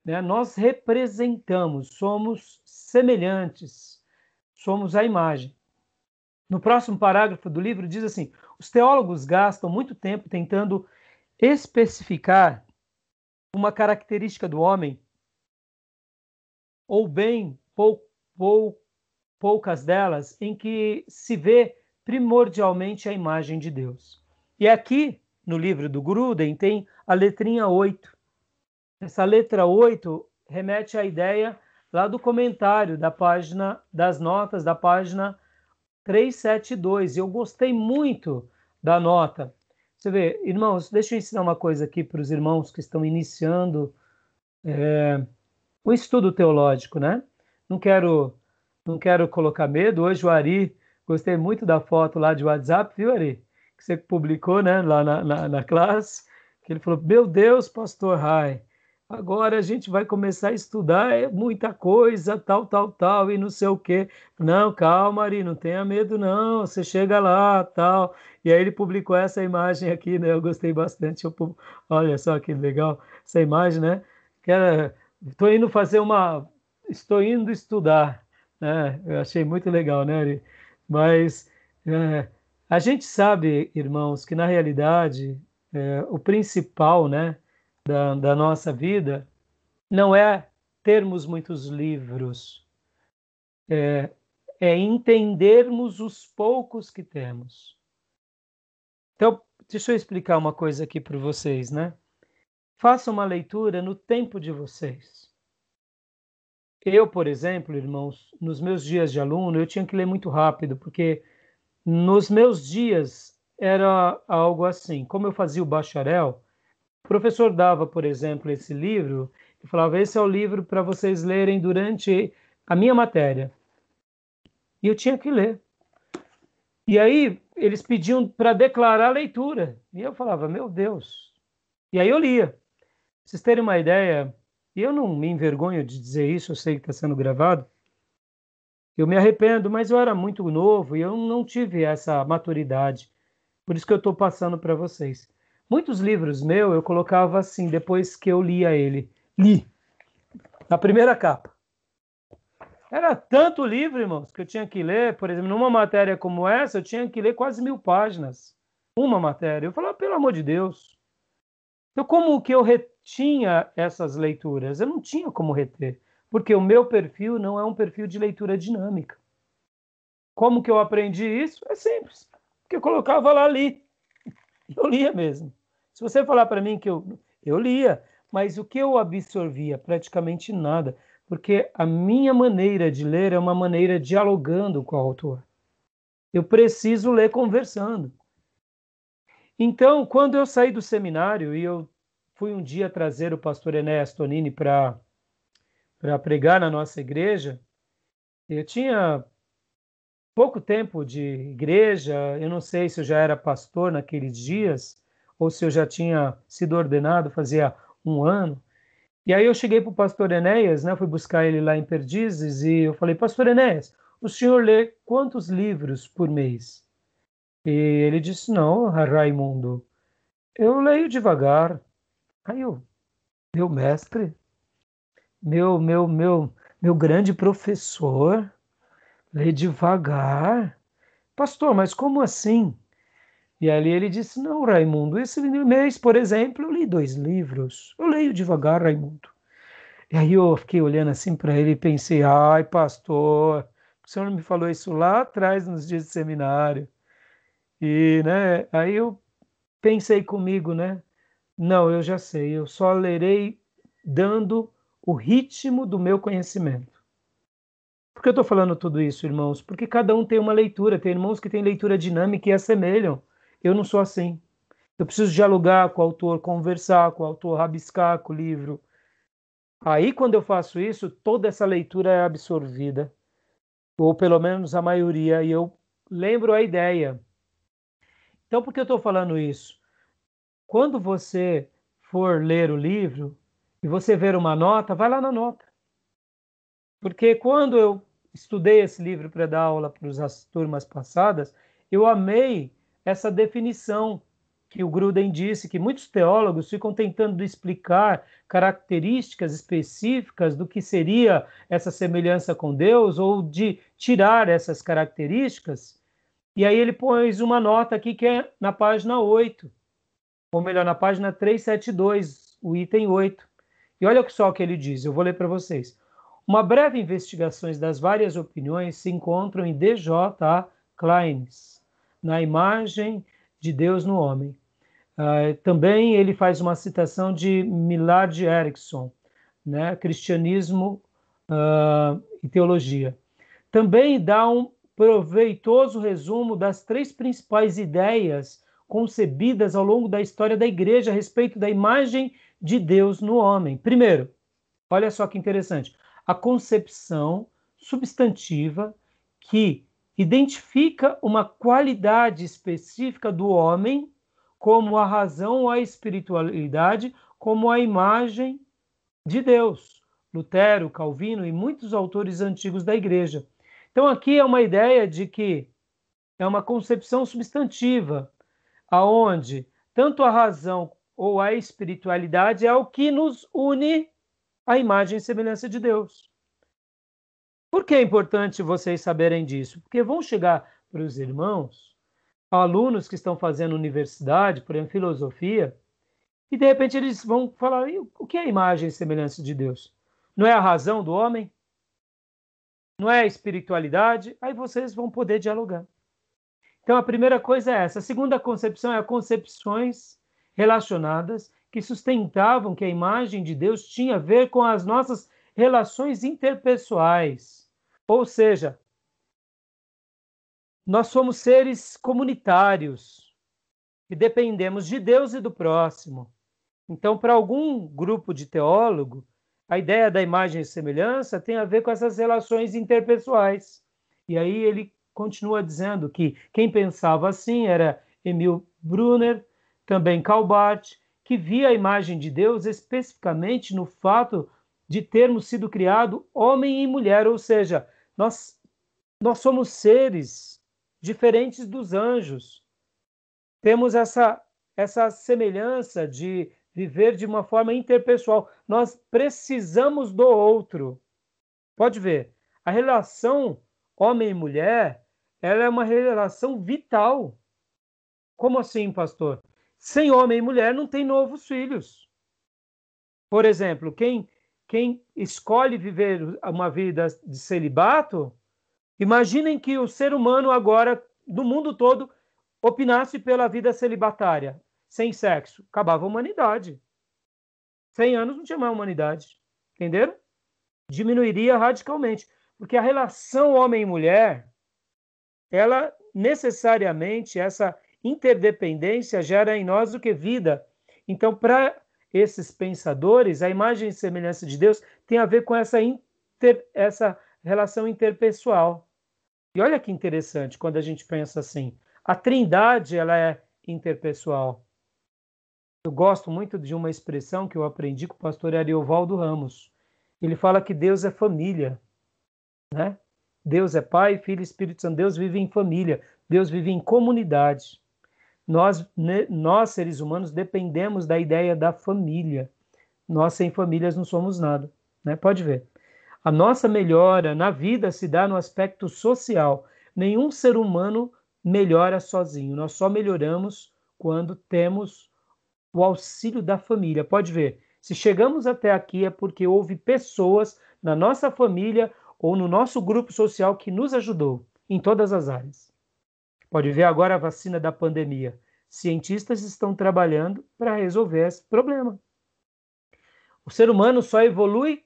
né? Nós representamos, somos semelhantes, somos a imagem. No próximo parágrafo do livro diz assim: os teólogos gastam muito tempo tentando especificar uma característica do homem, ou bem poucas delas, em que se vê primordialmente a imagem de Deus. E aqui, no livro do Gruden, tem a letrinha 8. Essa letra 8 remete à ideia lá do comentário da página, das notas da página 372. Eu gostei muito da nota. Você vê, irmãos, deixa eu ensinar uma coisa aqui para os irmãos que estão iniciando o estudo teológico, né? Não quero colocar medo. Hoje o Ari, gostei muito da foto lá de WhatsApp, viu, Ari? Que você publicou, né, lá na classe, que ele falou: meu Deus, pastor Rai, agora a gente vai começar a estudar muita coisa, tal, e não sei o quê. Não, calma, Ari, não tenha medo, não, você chega lá, tal. E aí ele publicou essa imagem aqui, né? Eu gostei bastante. Olha só que legal essa imagem, né? Estou indo estudar, né? Eu achei muito legal, né, Ari? Mas a gente sabe, irmãos, que na realidade o principal, né, da nossa vida não é termos muitos livros, é entendermos os poucos que temos. Então, deixa eu explicar uma coisa aqui para vocês, né? Façam uma leitura no tempo de vocês. Eu, por exemplo, irmãos, nos meus dias de aluno, eu tinha que ler muito rápido, porque nos meus dias era algo assim. Como eu fazia o bacharel, o professor dava, por exemplo, esse livro e falava: esse é o livro para vocês lerem durante a minha matéria. E eu tinha que ler. E aí eles pediam para declarar a leitura. E eu falava: meu Deus. E aí eu lia. Pra vocês terem uma ideia, e eu não me envergonho de dizer isso, eu sei que está sendo gravado, eu me arrependo, mas eu era muito novo e eu não tive essa maturidade. Por isso que eu estou passando para vocês. Muitos livros meus eu colocava assim, depois que eu lia ele. Li, na primeira capa. Era tanto livro, irmãos, que eu tinha que ler. Por exemplo, numa matéria como essa, eu tinha que ler quase 1000 páginas. Uma matéria. Eu falava: pelo amor de Deus. Então, como que eu retinha essas leituras? Eu não tinha como reter, porque o meu perfil não é um perfil de leitura dinâmica. Como que eu aprendi isso? É simples. Porque eu colocava lá, li. Eu lia mesmo. Se você falar para mim que eu lia, mas o que eu absorvia? Praticamente nada. Porque a minha maneira de ler é uma maneira dialogando com o autor. Eu preciso ler conversando. Então, quando eu saí do seminário e eu fui um dia trazer o pastor Enéas Tonini para pregar na nossa igreja, eu tinha pouco tempo de igreja, eu não sei se eu já era pastor naqueles dias, ou se eu já tinha sido ordenado fazia 1 ano. E aí eu cheguei para o pastor Enéas, né, fui buscar ele lá em Perdizes, e eu falei: pastor Enéas, o senhor lê quantos livros por mês? E ele disse: não, Raimundo, eu leio devagar. Aí meu mestre, meu grande professor, lê devagar. Pastor, mas como assim? E ali ele disse: não, Raimundo, esse mês, por exemplo, eu li 2 livros. Eu leio devagar, Raimundo. E aí eu fiquei olhando assim para ele e pensei: ai, pastor, o senhor não me falou isso lá atrás, nos dias de seminário. E, né, aí eu pensei comigo, né? Não, eu já sei, eu só lerei dando o ritmo do meu conhecimento. Por que eu estou falando tudo isso, irmãos? Porque cada um tem uma leitura, tem irmãos que têm leitura dinâmica e assemelham. Eu não sou assim. Eu preciso dialogar com o autor, conversar com o autor, rabiscar com o livro. Aí, quando eu faço isso, toda essa leitura é absorvida, ou pelo menos a maioria, e eu lembro a ideia. Então, por que eu estou falando isso? Quando você for ler o livro e você ver uma nota, vai lá na nota. Porque quando eu estudei esse livro para dar aula para as turmas passadas, Eu amei essa definição que o Gruden disse, que muitos teólogos ficam tentando explicar características específicas do que seria essa semelhança com Deus, ou de tirar essas características. E aí ele pôs uma nota aqui que é na página 8, ou melhor, na página 372, o item 8. E olha só o que ele diz, eu vou ler para vocês. Uma breve investigação das várias opiniões se encontram em D.J. Kleins, na imagem de Deus no homem. Também ele faz uma citação de Millard Erickson, né? Cristianismo e Teologia. Também dá um proveitoso resumo das 3 principais ideias concebidas ao longo da história da Igreja a respeito da imagem de Deus no homem. Primeiro, olha só que interessante, a concepção substantiva que identifica uma qualidade específica do homem como a razão ou a espiritualidade, como a imagem de Deus. Lutero, Calvino e muitos autores antigos da Igreja. Então aqui é uma ideia de que é uma concepção substantiva, aonde tanto a razão ou a espiritualidade é o que nos une à imagem e semelhança de Deus. Por que é importante vocês saberem disso? Porque vão chegar para os irmãos alunos que estão fazendo universidade, por exemplo, filosofia, e de repente eles vão falar, o que é a imagem e semelhança de Deus? Não é a razão do homem? Não é a espiritualidade? Aí vocês vão poder dialogar. Então a primeira coisa é essa. A segunda concepção é as concepções relacionadas que sustentavam que a imagem de Deus tinha a ver com as nossas relações interpessoais. Ou seja, nós somos seres comunitários e dependemos de Deus e do próximo. Então, para algum grupo de teólogo, a ideia da imagem e semelhança tem a ver com essas relações interpessoais. E aí ele continua dizendo que quem pensava assim era Emil Brunner, também Karl Barth, que via a imagem de Deus especificamente no fato de termos sido criados homem e mulher, ou seja, nós somos seres diferentes dos anjos. Temos essa semelhança de viver de uma forma interpessoal. Nós precisamos do outro. Pode ver, a relação homem e mulher, ela é uma relação vital. Como assim, pastor? Sem homem e mulher não tem novos filhos. Por exemplo, quem escolhe viver uma vida de celibato, imaginem que o ser humano agora, do mundo todo, opinasse pela vida celibatária, sem sexo. Acabava a humanidade. 100 anos não tinha mais humanidade. Entenderam? Diminuiria radicalmente. Porque a relação homem e mulher, ela necessariamente, essa interdependência gera em nós o que? Vida. Então, para esses pensadores, a imagem e semelhança de Deus tem a ver com essa relação interpessoal. E olha que interessante quando a gente pensa assim. A Trindade, ela é interpessoal. Eu gosto muito de uma expressão que eu aprendi com o pastor Ariovaldo Ramos. Ele fala que Deus é família, né? Deus é Pai, Filho e Espírito Santo. Deus vive em família. Deus vive em comunidade. Nós, seres humanos, dependemos da ideia da família. Nós, sem famílias, não somos nada, né? Pode ver. A nossa melhora na vida se dá no aspecto social. Nenhum ser humano melhora sozinho. Nós só melhoramos quando temos o auxílio da família. Pode ver, se chegamos até aqui é porque houve pessoas na nossa família ou no nosso grupo social que nos ajudou em todas as áreas. Pode ver agora a vacina da pandemia. Cientistas estão trabalhando para resolver esse problema. O ser humano só evolui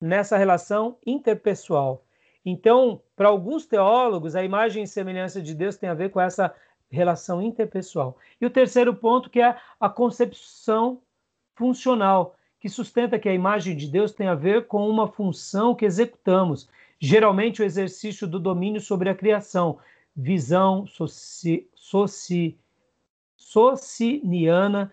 nessa relação interpessoal. Então, para alguns teólogos, a imagem e semelhança de Deus tem a ver com essa relação interpessoal. E o terceiro ponto, que é a concepção funcional, que sustenta que a imagem de Deus tem a ver com uma função que executamos, geralmente o exercício do domínio sobre a criação, visão sociniana,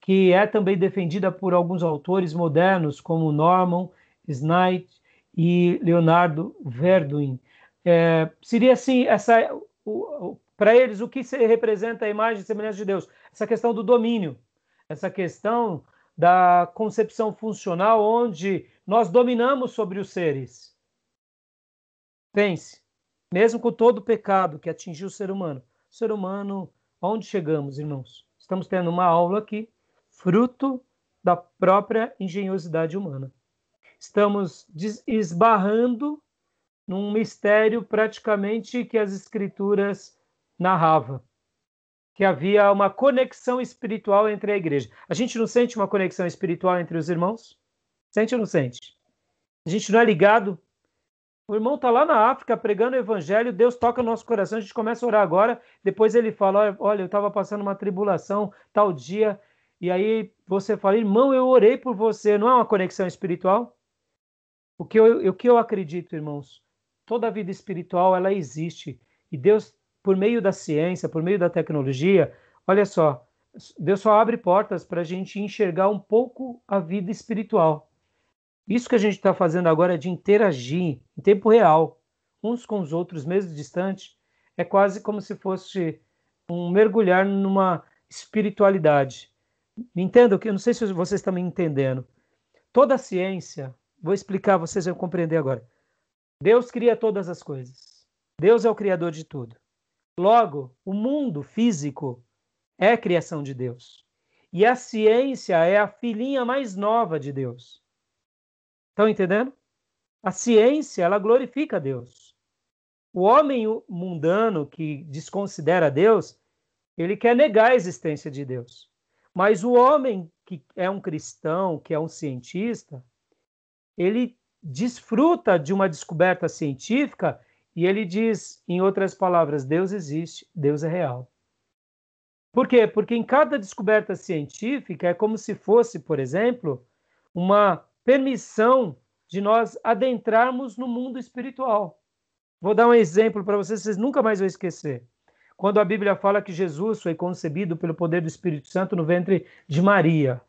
que é também defendida por alguns autores modernos, como Norman Snight e Leonardo Verduin. Seria assim, para eles, o que representa a imagem e semelhança de Deus? Essa questão do domínio, essa questão da concepção funcional, onde nós dominamos sobre os seres. Pense, mesmo com todo o pecado que atingiu o ser humano, aonde chegamos, irmãos? Estamos tendo uma aula aqui, fruto da própria engenhosidade humana. Estamos esbarrando num mistério praticamente que as Escrituras narravam, que havia uma conexão espiritual entre a igreja. A gente não sente uma conexão espiritual entre os irmãos? Sente ou não sente? A gente não é ligado? O irmão está lá na África pregando o evangelho, Deus toca no nosso coração, a gente começa a orar agora, depois ele fala, olha, eu estava passando uma tribulação tal dia, e aí você fala, irmão, eu orei por você, não é uma conexão espiritual? O que eu acredito, irmãos, toda a vida espiritual, ela existe, e Deus, por meio da ciência, por meio da tecnologia, olha só, Deus só abre portas para a gente enxergar um pouco a vida espiritual. Isso que a gente está fazendo agora de interagir em tempo real, uns com os outros, mesmo distante, é quase como se fosse um mergulhar numa espiritualidade. Me entendam? Eu não sei se vocês estão me entendendo. Toda a ciência, vou explicar, vocês vão compreender agora. Deus cria todas as coisas. Deus é o criador de tudo. Logo, o mundo físico é criação de Deus. E a ciência é a filhinha mais nova de Deus. Estão entendendo? A ciência, ela glorifica a Deus. O homem mundano que desconsidera Deus, ele quer negar a existência de Deus. Mas o homem que é um cristão, que é um cientista, ele desfruta de uma descoberta científica e ele diz, em outras palavras, Deus existe, Deus é real. Por quê? Porque em cada descoberta científica é como se fosse, por exemplo, uma permissão de nós adentrarmos no mundo espiritual. Vou dar um exemplo para vocês nunca mais vão esquecer. Quando a Bíblia fala que Jesus foi concebido pelo poder do Espírito Santo no ventre de Maria.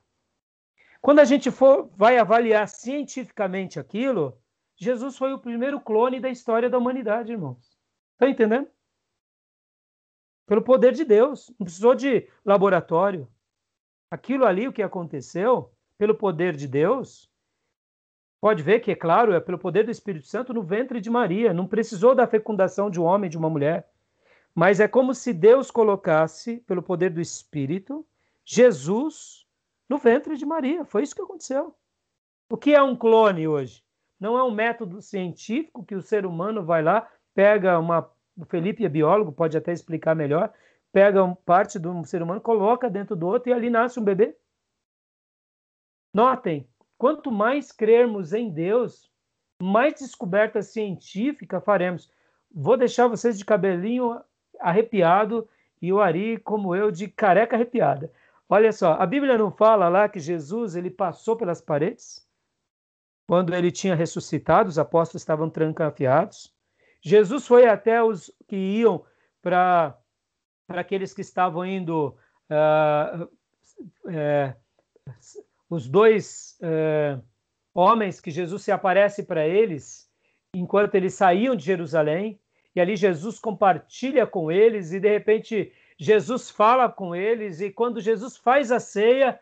Quando a gente vai avaliar cientificamente aquilo, Jesus foi o primeiro clone da história da humanidade, irmãos. Estão entendendo? Pelo poder de Deus. Não precisou de laboratório. Aquilo ali, o que aconteceu, pelo poder de Deus, pode ver que, é claro, é pelo poder do Espírito Santo no ventre de Maria. Não precisou da fecundação de um homem e de uma mulher. Mas é como se Deus colocasse, pelo poder do Espírito, Jesus no ventre de Maria. Foi isso que aconteceu. O que é um clone hoje? Não é um método científico que o ser humano vai lá, pega o Felipe é biólogo, pode até explicar melhor, pega parte do ser humano, coloca dentro do outro e ali nasce um bebê. Notem, quanto mais crermos em Deus, mais descoberta científica faremos. Vou deixar vocês de cabelinho arrepiado e o Ari, como eu, de careca arrepiada. Olha só, a Bíblia não fala lá que Jesus ele passou pelas paredes? Quando ele tinha ressuscitado, os apóstolos estavam trancafiados. Jesus foi até os que iam para aqueles que estavam indo... os dois homens que Jesus se aparece para eles enquanto eles saíam de Jerusalém, e ali Jesus compartilha com eles, e de repente Jesus fala com eles, e quando Jesus faz a ceia,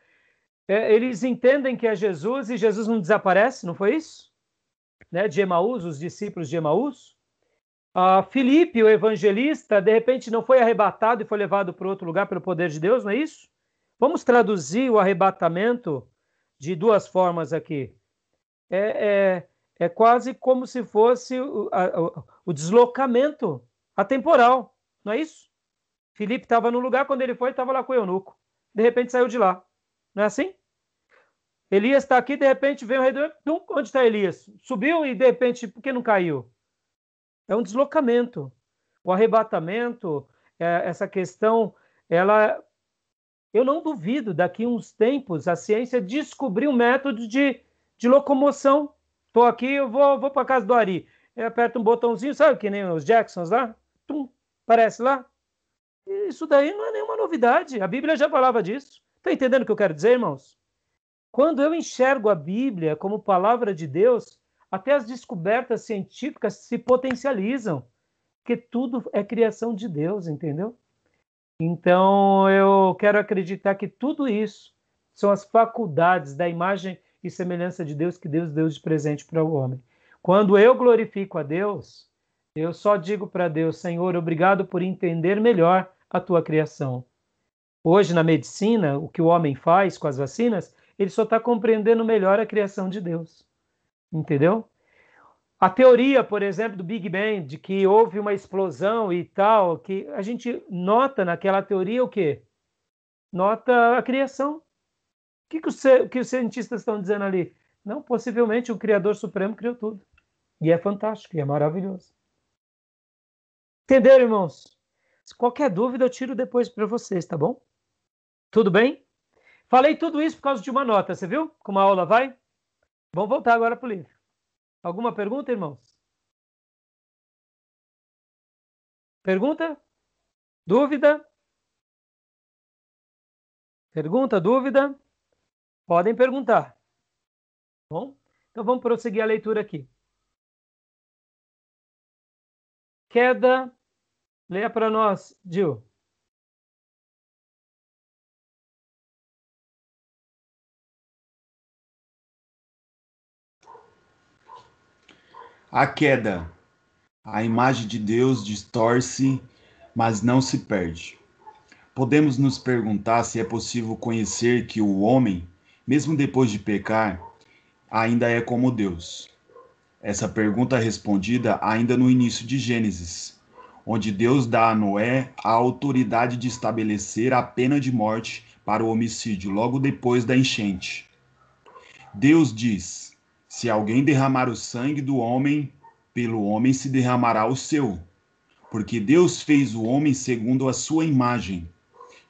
eles entendem que é Jesus, e Jesus não desaparece, não foi isso? Né? De Emaús, os discípulos de Emaús. Filipe, o evangelista, de repente não foi arrebatado e foi levado para outro lugar pelo poder de Deus, não é isso? Vamos traduzir o arrebatamento de duas formas aqui. É quase como se fosse o deslocamento atemporal, não é isso? Filipe estava no lugar, quando ele foi, estava lá com o eunuco. De repente saiu de lá. Não é assim? Elias está aqui, de repente vem o rei do... Onde está Elias? Subiu e de repente, por que não caiu? É um deslocamento. O arrebatamento, essa questão, eu não duvido, daqui a uns tempos, a ciência descobrir um método de locomoção. Estou aqui, eu vou para a casa do Ari. Eu aperto um botãozinho, sabe que nem os Jacksons lá? Tum, aparece lá. Isso daí não é nenhuma novidade. A Bíblia já falava disso. Está entendendo o que eu quero dizer, irmãos? Quando eu enxergo a Bíblia como palavra de Deus, até as descobertas científicas se potencializam. porque tudo é criação de Deus, entendeu? Então, eu quero acreditar que tudo isso são as faculdades da imagem e semelhança de Deus que Deus deu de presente para o homem. Quando eu glorifico a Deus, eu só digo para Deus, Senhor, obrigado por entender melhor a tua criação. Hoje, na medicina, o que o homem faz com as vacinas, ele só está compreendendo melhor a criação de Deus. Entendeu? A teoria, por exemplo, do Big Bang, de que houve uma explosão e tal, que a gente nota naquela teoria o quê? Nota a criação. O que os cientistas estão dizendo ali? Não, possivelmente o Criador Supremo criou tudo. E é fantástico, e é maravilhoso. Entenderam, irmãos? Se qualquer dúvida, eu tiro depois para vocês, tá bom? Tudo bem? Falei tudo isso por causa de uma nota, você viu como a aula vai? Vamos voltar agora para o livro. Alguma pergunta, irmãos? Pergunta? Dúvida? Pergunta, dúvida? Podem perguntar. Bom, então vamos prosseguir a leitura aqui. Queda. Leia para nós, Gil. A queda. A imagem de Deus distorce, mas não se perde. Podemos nos perguntar se é possível conhecer que o homem, mesmo depois de pecar, ainda é como Deus. Essa pergunta é respondida ainda no início de Gênesis, onde Deus dá a Noé a autoridade de estabelecer a pena de morte para o homicídio logo depois da enchente. Deus diz: se alguém derramar o sangue do homem, pelo homem se derramará o seu, porque Deus fez o homem segundo a sua imagem.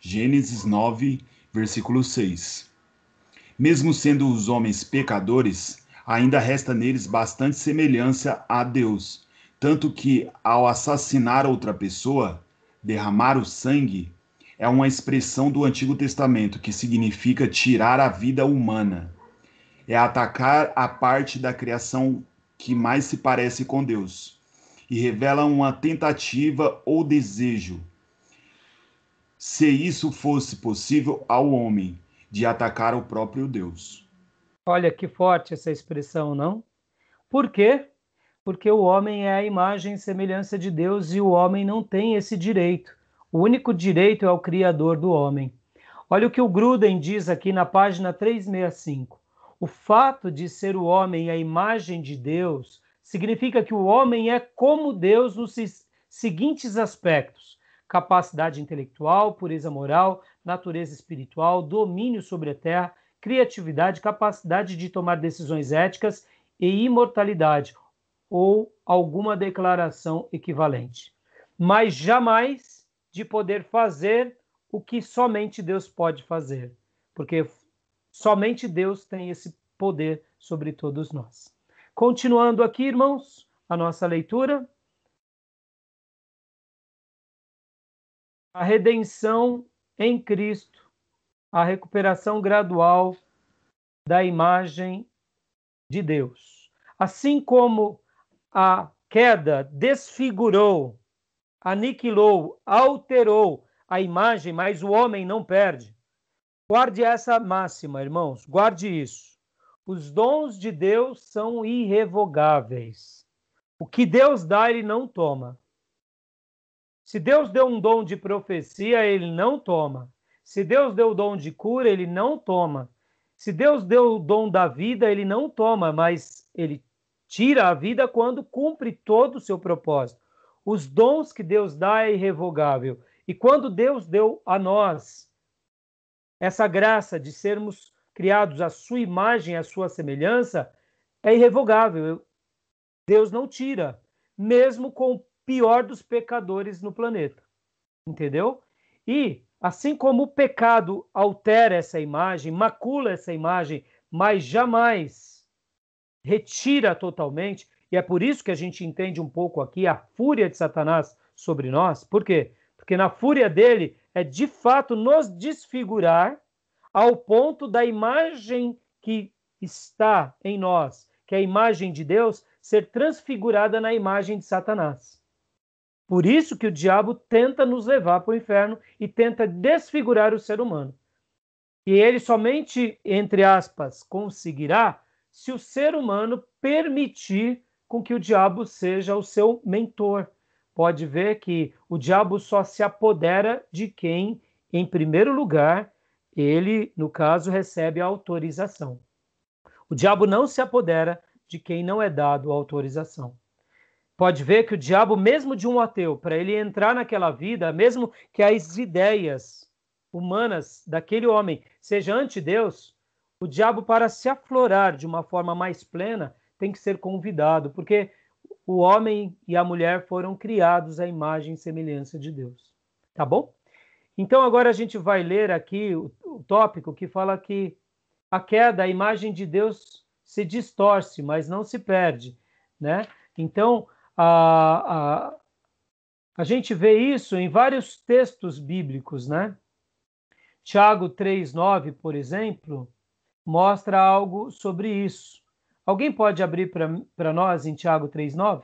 Gênesis 9, versículo 6. Mesmo sendo os homens pecadores, ainda resta neles bastante semelhança a Deus, tanto que, ao assassinar outra pessoa, derramar o sangue é uma expressão do Antigo Testamento que significa tirar a vida humana. É atacar a parte da criação que mais se parece com Deus e revela uma tentativa ou desejo, se isso fosse possível ao homem, de atacar o próprio Deus. Olha que forte essa expressão, não? Por quê? Porque o homem é a imagem e semelhança de Deus e o homem não tem esse direito. O único direito é o Criador do homem. Olha o que o Gruden diz aqui na página 365. O fato de ser o homem a imagem de Deus significa que o homem é como Deus nos seguintes aspectos: capacidade intelectual, pureza moral, natureza espiritual, domínio sobre a terra, criatividade, capacidade de tomar decisões éticas e imortalidade, ou alguma declaração equivalente. Mas jamais de poder fazer o que somente Deus pode fazer, porque somente Deus tem esse poder sobre todos nós. Continuando aqui, irmãos, a nossa leitura. A redenção em Cristo, a recuperação gradual da imagem de Deus. Assim como a queda desfigurou, aniquilou, alterou a imagem, mas o homem não perde. Guarde essa máxima, irmãos, guarde isso. Os dons de Deus são irrevogáveis. O que Deus dá, ele não toma. Se Deus deu um dom de profecia, ele não toma. Se Deus deu o dom de cura, ele não toma. Se Deus deu o dom da vida, ele não toma, mas ele tira a vida quando cumpre todo o seu propósito. Os dons que Deus dá é irrevogável. E quando Deus deu a nós essa graça de sermos criados à sua imagem, à sua semelhança, é irrevogável. Deus não tira, mesmo com o pior dos pecadores no planeta. Entendeu? E, assim como o pecado altera essa imagem, macula essa imagem, mas jamais retira totalmente, e é por isso que a gente entende um pouco aqui a fúria de Satanás sobre nós. Por quê? Porque na fúria dele é de fato nos desfigurar ao ponto da imagem que está em nós, que é a imagem de Deus, ser transfigurada na imagem de Satanás. Por isso que o diabo tenta nos levar para o inferno e tenta desfigurar o ser humano. E ele somente, entre aspas, conseguirá se o ser humano permitir com que o diabo seja o seu mentor. Pode ver que o diabo só se apodera de quem, em primeiro lugar, ele, no caso, recebe a autorização. O diabo não se apodera de quem não é dado a autorização. Pode ver que o diabo, mesmo de um ateu, para ele entrar naquela vida, mesmo que as ideias humanas daquele homem sejam anti-Deus, o diabo, para se aflorar de uma forma mais plena, tem que ser convidado, porque o homem e a mulher foram criados à imagem e semelhança de Deus. Tá bom? Então agora a gente vai ler aqui o tópico que fala que a queda, a imagem de Deus se distorce, mas não se perde, né? Então, a gente vê isso em vários textos bíblicos, né? Tiago 3,9, por exemplo, mostra algo sobre isso. Alguém pode abrir para nós em Tiago 3,9?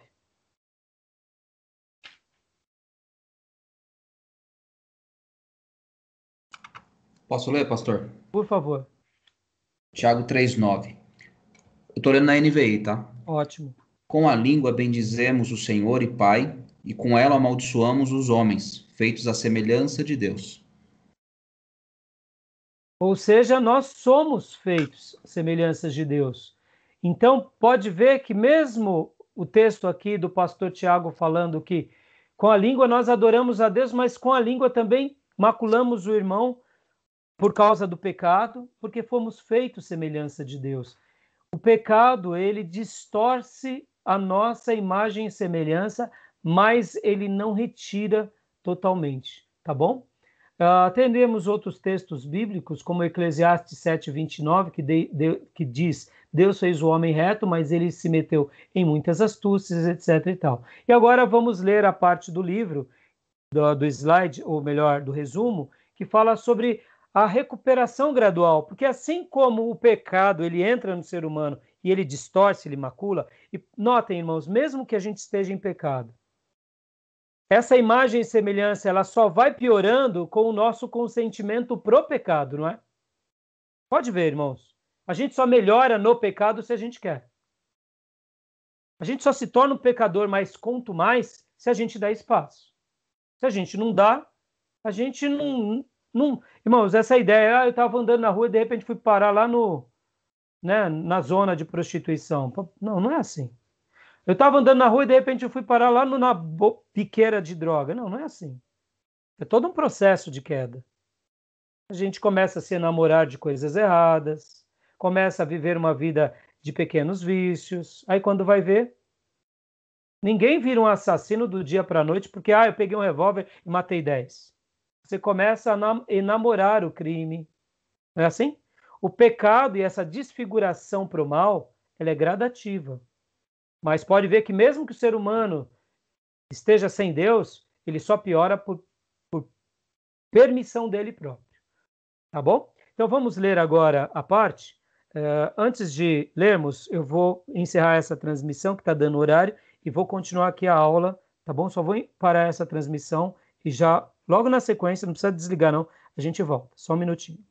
Posso ler, pastor? Por favor. Tiago 3,9. Eu estou lendo na NVI, tá? Ótimo. Com a língua bendizemos o Senhor e Pai, e com ela amaldiçoamos os homens, feitos à semelhança de Deus. Ou seja, nós somos feitos semelhanças de Deus. Então, pode ver que mesmo o texto aqui do pastor Tiago falando que com a língua nós adoramos a Deus, mas com a língua também maculamos o irmão por causa do pecado, porque fomos feitos semelhança de Deus. O pecado, ele distorce a nossa imagem e semelhança, mas ele não retira totalmente, tá bom? Temos outros textos bíblicos, como Eclesiastes 7:29, que diz: Deus fez o homem reto, mas ele se meteu em muitas astúcias, etc. e tal. E agora vamos ler a parte do livro, do slide, ou melhor, do resumo, que fala sobre a recuperação gradual, porque assim como o pecado ele entra no ser humano e ele distorce, ele macula, e notem, irmãos, mesmo que a gente esteja em pecado, essa imagem e semelhança, ela só vai piorando com o nosso consentimento pro pecado, não é? Pode ver, irmãos. A gente só melhora no pecado se a gente quer. A gente só se torna um pecador mais contumaz se a gente dá espaço. Se a gente não dá, a gente não... Irmãos, essa ideia, eu estava andando na rua e de repente fui parar lá na zona de prostituição. Não, não é assim. Eu estava andando na rua e de repente eu fui parar lá na biqueira de droga. Não, não é assim. É todo um processo de queda. A gente começa a se enamorar de coisas erradas, começa a viver uma vida de pequenos vícios. Aí quando vai ver, ninguém vira um assassino do dia para a noite porque eu peguei um revólver e matei 10. Você começa a enamorar o crime. Não é assim? O pecado e essa desfiguração para o mal, ela é gradativa. Mas pode ver que mesmo que o ser humano esteja sem Deus, ele só piora por permissão dele próprio. Tá bom? Então vamos ler agora a parte. Antes de lermos, eu vou encerrar essa transmissão que está dando horário e vou continuar aqui a aula, tá bom? Só vou parar essa transmissão e já, logo na sequência, não precisa desligar não, a gente volta. Só um minutinho.